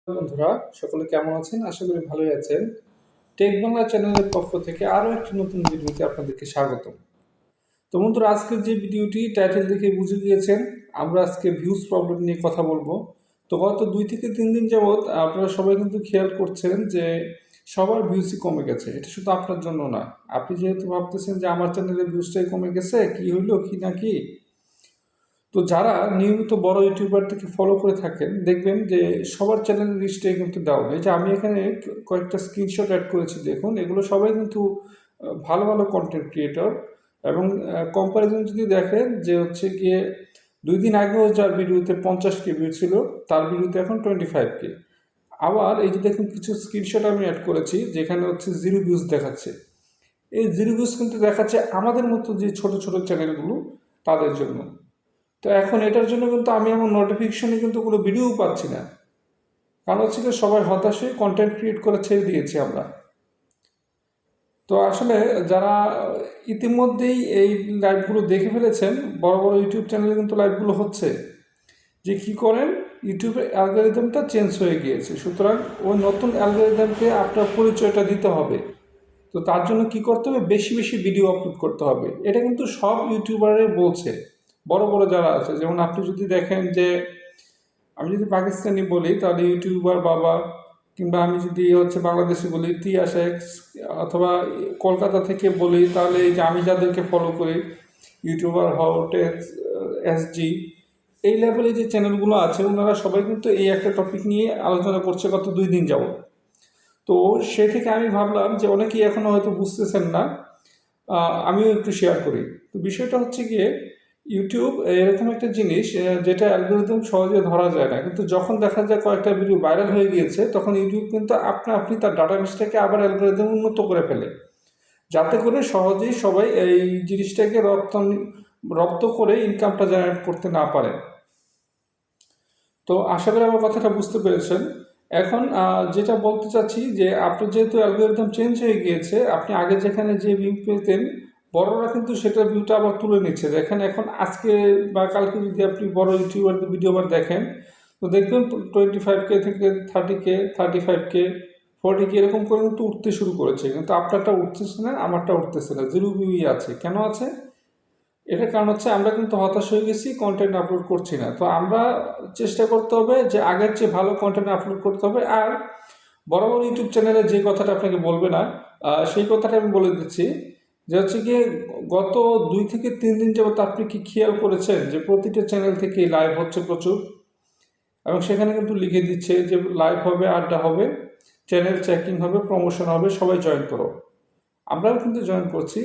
বন্ধুরা সকলে কেমন আছেন? আশা করি ভালোই আছেন। টেক বাংলা চ্যানেলের পক্ষ থেকে আরো একটি নতুন ভিডিওতে আপনাদেরকে স্বাগতম। তো বন্ধুরা, আজকের যে ভিডিওটি টাইটেল দেখে বুঝে গিয়েছেন, আমরা আজকে ভিউজ প্রবলেম নিয়ে কথা বলবো। তো গত 2 থেকে 3 দিন যাবৎ আপনারা সবাই কিন্তু খেয়াল করছেন যে সবার ভিউজই কমে গেছে। এটা শুধু আপনার জন্য না। আপনি যেহেতু ভাবতেছেন যে আমার চ্যানেলের ভিউজটাই কমে গেছে, কি হইলো কি না কি, তো যারা নিয়মিত বড় ইউটিউবারদেরকে ফলো করে থাকেন দেখবেন যে সবার চ্যানেলের লিস্টে কিন্তু ডাউন। এই যে আমি এখানে কয়েকটা স্ক্রিনশট অ্যাড করেছি, দেখুন এগুলো সবাই কিন্তু ভালো ভালো কন্টেন্ট ক্রিয়েটর। এবং কম্প্যারিজন যদি দেখেন যে হচ্ছে গিয়ে 2 দিন আগেও যার ভিডিওতে 50K ভিউ ছিল, তার ভিডিওতে এখন 25K। আবার এই যে দেখুন কিছু স্ক্রিনশট আমি অ্যাড করেছি যেখানে হচ্ছে 0 ভিউজ দেখাচ্ছে। এই 0 ভিউজ কিন্তু দেখাচ্ছে আমাদের মতো যে ছোট ছোট চ্যানেলগুলো, তাদের জন্য। তো এখন এটার জন্য কিন্তু আমি আমার নোটিফিকেশনে কিন্তু কোনো ভিডিও পাচ্ছি না। কারণ হচ্ছে কি, সবাই হতাশ হয়ে কন্টেন্ট ক্রিয়েট করে ছেড়ে দিয়েছি আমরা। তো আসলে যারা ইতিমধ্যেই এই লাইভগুলো দেখে ফেলেছেন, বড় বড় ইউটিউব চ্যানেলে কিন্তু লাইভগুলো হচ্ছে, যে কী করেন, ইউটিউবের অ্যালগোরিদমটা চেঞ্জ হয়ে গিয়েছে, সুতরাং ওই নতুন অ্যালগোরিদমকে আপনার পরিচয়টা দিতে হবে। তো তার জন্য কি করতে হবে, বেশি বেশি ভিডিও আপলোড করতে হবে। এটা কিন্তু সব ইউটিউবারে বলছে, বড় বড় যারা আছে। যেমন আপনি যদি দেখেন যে, আমি যদি পাকিস্তানি বলি তাহলে ইউটিউবার বাবা, কিংবা আমি যদি হচ্ছে বাংলাদেশি বলি তিয়াস এক্স, অথবা কলকাতা থেকে বলি তাহলে এই যে আমি যাদেরকে ফলো করি, ইউটিউবার হটেক্স, এসজি, এই লেভেলে যে চ্যানেলগুলো আছে, ওনারা সবাই কিন্তু এই একটা টপিক নিয়ে আলোচনা করছে গত 2 দিন যাবত। তো সে থেকে আমি ভাবলাম যে অনেকেই এখনও হয়তো বুঝতেছেন না, আমিও একটু শেয়ার করি। তো বিষয়টা হচ্ছে গিয়ে, ইউটিউব এরকম একটা জিনিস যেটা অ্যালগোরিদম সহজে ধরা যায় না, কিন্তু যখন দেখা যায় কয়েকটা ভিডিও ভাইরাল হয়ে গিয়েছে, তখন ইউটিউব কিন্তু আপনি তার ডাটাবেসটাকে আবার অ্যালগোরিদম উন্নত করে ফেলে, যাতে করে সহজেই সবাই এই জিনিসটাকে রপ্ত করে ইনকামটা জেনারেট করতে না পারে। তো আশা করি আমার কথাটা বুঝতে পেরেছেন। এখন যেটা বলতে চাচ্ছি যে, আপনি যেহেতু অ্যালগোরিদম চেঞ্জ হয়ে গিয়েছে, আপনি আগে যেখানে যে ভিউ পেতেন, বড়রা কিন্তু সেটার ভিউটা আবার তুলে নিচ্ছে। দেখেন এখন আজকে বা কালকে যদি আপনি বড় ইউটিউবারদের ভিডিও আবার দেখেন, তো দেখবেন 25K থেকে 30K, 35K, 40K এরকম করে কিন্তু উঠতে শুরু করেছে। কিন্তু আপনারটা উঠতেছে না, আমারটা উঠতেছে না, 0 ভিউই আছে। কেন আছে? এটার কারণ হচ্ছে আমরা কিন্তু হতাশ হয়ে গেছি, কন্টেন্ট আপলোড করছি না। তো আমরা চেষ্টা করতে হবে যে আগের চেয়ে ভালো কন্টেন্ট আপলোড করতে হবে। আর বড় বড় ইউটিউব চ্যানেলে যে কথাটা আপনাকে বলবে না, সেই কথাটা আমি বলে দিচ্ছি, যে হচ্ছে গিয়ে গত 2 থেকে 3 দিন যাবত আপনি কি খেয়াল করেছেন যে প্রতিটা চ্যানেল থেকে লাইভ হচ্ছে প্রচুর, এবং সেখানে কিন্তু লিখে দিচ্ছে যে লাইভ হবে, আড্ডা হবে, চ্যানেল চেকিং হবে, প্রমোশন হবে, সবাই জয়েন করো। আমরাও কিন্তু জয়েন করছি,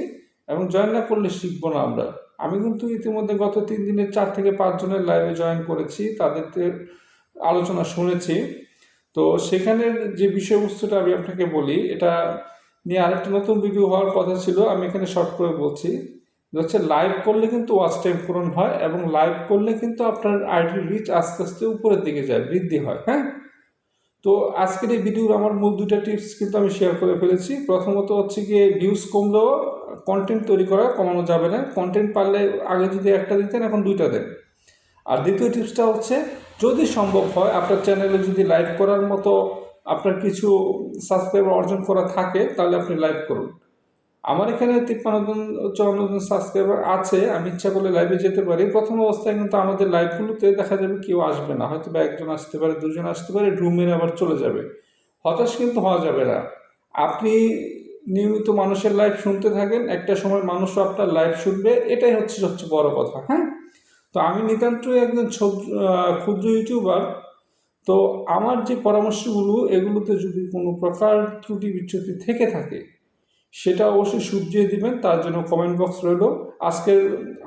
এবং জয়েন না করলে শিখবো না আমরা। আমি কিন্তু ইতিমধ্যে গত 3 দিনে 4 থেকে 5 জনের লাইভে জয়েন করেছি, তাদের আলোচনা শুনেছি। তো সেখানের যে বিষয়বস্তুটা আমি আপনাকে বলি, এটা নিয়ে আরেকটা নতুন ভিডিও হওয়ার কথা ছিল, আমি এখানে শর্ট করে বলছি। যে হচ্ছে লাইভ করলে কিন্তু ওয়াচ টাইম পূরণ হয়, এবং লাইভ করলে কিন্তু আপনার আইডি রিচ আস্তে আস্তে উপরের দিকে যায়, বৃদ্ধি হয়। হ্যাঁ, তো আজকের এই ভিডিওর আমার মূল 2টা টিপস কিন্তু আমি শেয়ার করে ফেলেছি। প্রথমত হচ্ছে গিয়ে, ভিউজ কমলেও কন্টেন্ট তৈরি করা কমানো যাবে না। কন্টেন্ট পারলে আগে যদি একটা দিতেন, এখন 2টা দেন। আর দ্বিতীয় টিপসটা হচ্ছে, যদি সম্ভব হয় আপনার চ্যানেলে যদি লাইভ করার মতো আপনার কিছু সাবস্ক্রাইবার অর্জন করা থাকে, তাহলে আপনি লাইভ করুন। আমার এখানে 53-54 জন সাবস্ক্রাইবার আছে, আমি ইচ্ছা করলে লাইভে যেতে পারি। প্রথম অবস্থায় কিন্তু আমাদের লাইভগুলোতে দেখা যাবে কেউ আসবে না, হয়তো বা 1 জন আসতে পারে, 2 জন আসতে পারে, রুম মেরে আবার চলে যাবে। হতাশ কিন্তু হওয়া যাবে না। আপনি নিয়মিত মানুষের লাইভ শুনতে থাকেন, একটা সময় মানুষও আপনার লাইভ শুনবে, এটাই হচ্ছে সবচেয়ে বড় কথা। হ্যাঁ, তো আমি নিতান্তই একজন ক্ষুদ্র ইউটিউবার। তো আমার যে পরামর্শগুলো, এগুলোতে যদি কোনো প্রকার ত্রুটি বিচ্যুতি থেকে থাকে, সেটা অবশ্যই শুধরিয়ে দিবেন, তার জন্য কমেন্ট বক্স রইল। আজকের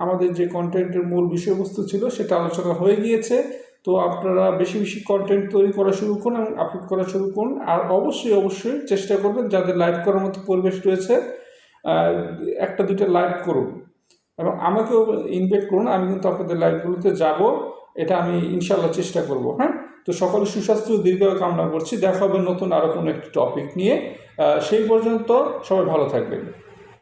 আমাদের যে কন্টেন্টের মূল বিষয়বস্তু ছিল, সেটা আলোচনা হয়ে গিয়েছে। তো আপনারা বেশি বেশি কন্টেন্ট তৈরি করা শুরু করুন এবং আপলোড করা শুরু করুন। আর অবশ্যই অবশ্যই চেষ্টা করবেন, যাদের লাইভ করার মতো পরিবেশ রয়েছে, 1টা 2টা লাইভ করুন, এবং আমাকেও ইনভাইট করুন। আমি কিন্তু আপনাদের লাইভগুলোতে যাব, এটা আমি ইনশাল্লাহ চেষ্টা করব। হ্যাঁ, তো সকলে সুস্বাস্থ্য দীর্ঘায়ু কামনা করছি। দেখা হবে নতুন আরও কোনো একটি টপিক নিয়ে। সেই পর্যন্ত সবাই ভালো থাকবেন।